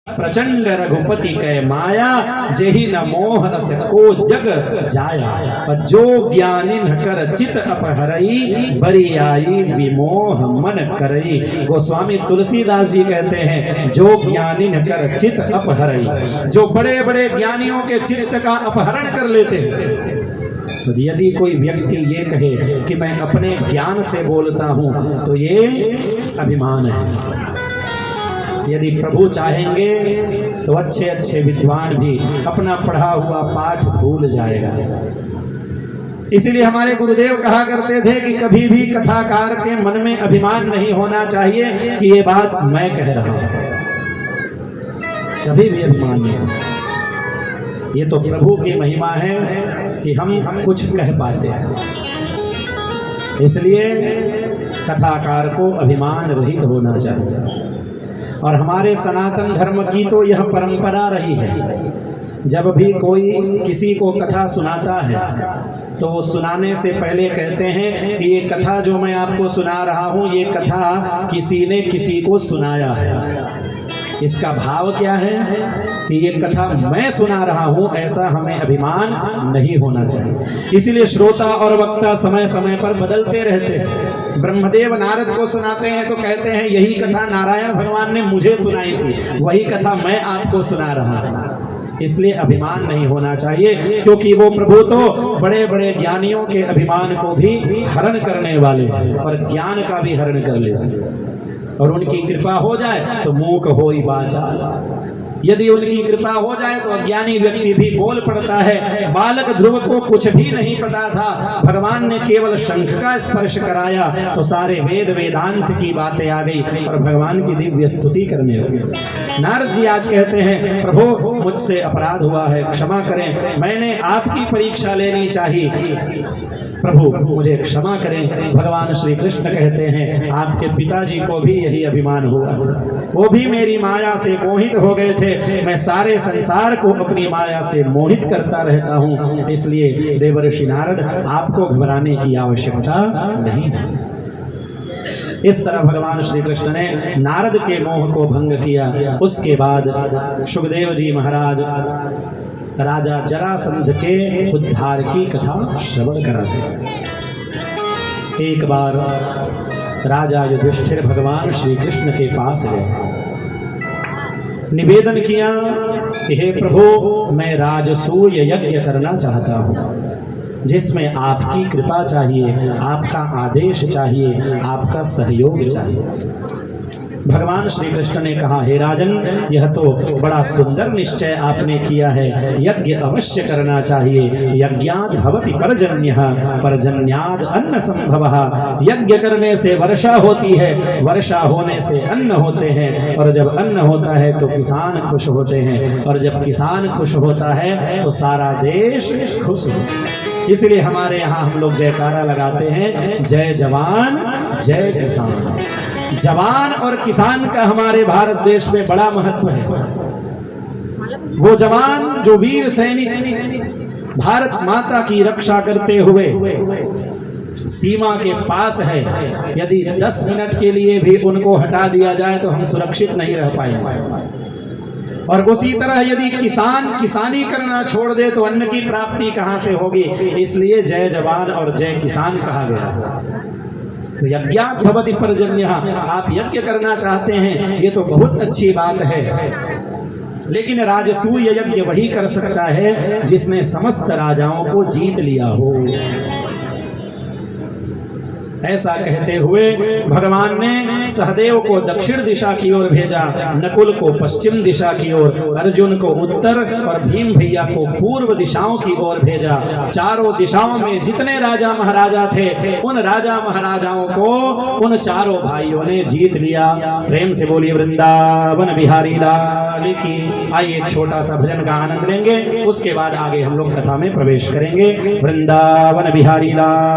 प्रचंड रघुपति कै माया जही न मोह रस को जग जाया। जो ज्ञानी न कर चित अपहरई बरी आई विमोह मन करई। गोस्वामी तुलसीदास जी कहते हैं जो ज्ञानी न कर चित अपहरई, जो बड़े बड़े ज्ञानियों के चित्त का अपहरण कर लेते हैं। तो यदि कोई व्यक्ति ये कहे कि मैं अपने ज्ञान से बोलता हूँ तो ये अभिमान है। यदि प्रभु चाहेंगे तो अच्छे अच्छे विद्वान भी अपना पढ़ा हुआ पाठ भूल जाएगा। इसीलिए हमारे गुरुदेव कहा करते थे कि कभी भी कथाकार के मन में अभिमान नहीं होना चाहिए कि ये बात मैं कह रहा हूं, कभी भी अभिमान नहीं। ये तो प्रभु की महिमा है कि हम कुछ कह पाते हैं। इसलिए कथाकार को अभिमान रहित होना चाहिए। और हमारे सनातन धर्म की तो यह परंपरा रही है, जब भी कोई किसी को कथा सुनाता है तो वो सुनाने से पहले कहते हैं कि ये कथा जो मैं आपको सुना रहा हूँ ये कथा किसी ने किसी को सुनाया है। इसका भाव क्या है कि ये कथा मैं सुना रहा हूँ, ऐसा हमें अभिमान नहीं होना चाहिए। इसीलिए श्रोता और वक्ता समय समय पर बदलते रहते हैं। ब्रह्मदेव नारद को सुनाते हैं तो कहते हैं यही कथा नारायण भगवान ने मुझे सुनाई थी, वही कथा मैं आपको सुना रहा हूँ। इसलिए अभिमान नहीं होना चाहिए, क्योंकि वो प्रभु तो बड़े बड़े ज्ञानियों के अभिमान को भी हरण करने वाले और ज्ञान का भी हरण कर लेते। और उनकी कृपा हो जाए तो मूक होई वाचा। यदि उनकी कृपा हो जाए तो अज्ञानी व्यक्ति भी बोल पड़ता है। बालक ध्रुव को कुछ भी नहीं पता था, भगवान ने केवल शंख का स्पर्श कराया तो सारे वेद वेदांत की बातें आ गई और भगवान की दिव्य स्तुति करने लगे। नारद जी आज कहते हैं प्रभु मुझसे अपराध हुआ है, क्षमा करें, मैंने आपकी परीक्षा लेनी चाहिए, प्रभु मुझे क्षमा करें। भगवान श्री कृष्ण कहते हैं आपके पिताजी को भी यही अभिमान हुआ, वो भी मेरी माया से मोहित हो गए थे, मैं सारे संसार को अपनी माया से मोहित करता रहता हूँ। इसलिए देवर्षि नारद आपको घबराने की आवश्यकता नहीं है। इस तरह भगवान श्री कृष्ण ने नारद के मोह को भंग किया। उसके बाद सुखदेव जी महाराज राजा जरासंध के उद्धार की कथा श्रवण कराते। एक बार राजा युधिष्ठिर भगवान श्री कृष्ण के पास गए, निवेदन किया कि हे प्रभु मैं राजसूय यज्ञ करना चाहता हूँ, जिसमें आपकी कृपा चाहिए, आपका आदेश चाहिए, आपका सहयोग चाहिए। भगवान श्री कृष्ण ने कहा हे राजन, यह तो बड़ा सुंदर निश्चय आपने किया है, यज्ञ अवश्य करना चाहिए। यज्ञाद भवति पर्जन्यः, पर्जन्याद अन्न संभवः। यज्ञ करने से वर्षा होती है, वर्षा होने से अन्न होते हैं, और जब अन्न होता है तो किसान खुश होते हैं, और जब किसान खुश होता है तो सारा देश खुश होता है। इसलिए हमारे यहाँ हम लोग जयकारा लगाते हैं, जय जवान जय किसान। जवान और किसान का हमारे भारत देश में बड़ा महत्व है। वो जवान जो वीर सैनिक भारत माता की रक्षा करते हुए सीमा के पास है, यदि 10 मिनट के लिए भी उनको हटा दिया जाए तो हम सुरक्षित नहीं रह पाएंगे। और उसी तरह यदि किसान किसानी करना छोड़ दे तो अन्न की प्राप्ति कहाँ से होगी। इसलिए जय जवान और जय किसान कहा गया। तो यज्ञात भवति पर्जन्यः, आप यज्ञ करना चाहते हैं ये तो बहुत अच्छी बात है, लेकिन राजसूय यज्ञ वही कर सकता है जिसने समस्त राजाओं को जीत लिया हो। ऐसा कहते हुए भगवान ने सहदेव को दक्षिण दिशा की ओर भेजा, नकुल को पश्चिम दिशा की ओर, अर्जुन को उत्तर और भीम भैया को पूर्व दिशाओं की ओर भेजा। चारों दिशाओं में जितने राजा महाराजा थे उन राजा महाराजाओं को उन चारों भाइयों ने जीत लिया। प्रेम से बोलिए वृंदावन बिहारी लाल की। आइए एक छोटा सा भजन का आनंद लेंगे, उसके बाद आगे हम लोग कथा में प्रवेश करेंगे। वृंदावन बिहारी लाल।